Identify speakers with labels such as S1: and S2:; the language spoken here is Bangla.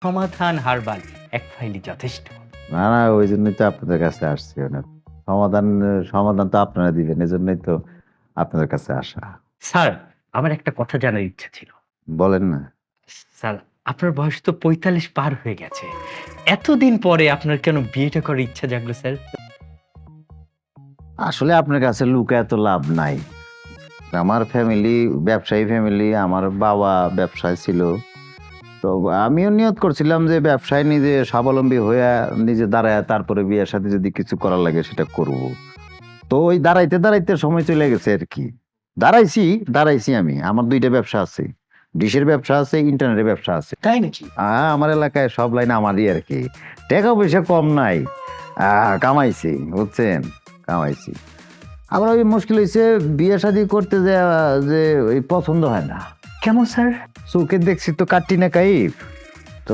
S1: সমাধান হারবাল এক ফাইলই যথেষ্ট।
S2: না না, ওই জন্যই তো আপনাদের কাছে আসছি। সমাধান সমাধান তো আপনারা দিবেন, এজন্যই তো আপনাদের কাছে আসা।
S1: স্যার, আমার একটা কথা জানার ইচ্ছা ছিল।
S2: বলেন না।
S1: স্যার, আপনার বয়স তো ৪৫ পার হয়ে গেছে। এতদিন পরে আপনার কেন বিয়েটা করার ইচ্ছা জাগলো স্যার?
S2: আসলে আপনার কাছে লুকায় এত লাভ নাই। আমার ফ্যামিলি ব্যবসায়ী ফ্যামিলি, আমার বাবা ব্যবসায় ছিল। তো আমিও নিয়ত করছিলাম যে ব্যবসায় নিজে স্বাবলম্বী হয়ে নিজে দাঁড়ায় তারপরে বিয়ের সাথে যদি কিছু করার লাগে সেটা করব। তো ওই দাঁড়াইতে দাঁড়াইতে সময় চলে গেছে আর কি। দাঁড়াইছি আমি। আমার 2টা ব্যবসা আছে। ডিশের ব্যবসা আছে, ইন্টারনেটের ব্যবসা আছে।
S1: তাই নাকি?
S2: আমার এলাকায় সব লাইন আমারই আর কি। টাকা পয়সা কম নাই। কামাইছি, বুঝছেন? কামাইছি। আবার ওই মুশকিল হয়েছে, বিয়ে শাদী করতে যে ওই পছন্দ হয় না।
S1: কেমন স্যার?
S2: চোখে দেখছি তো কাট্টি না কাইফ। তো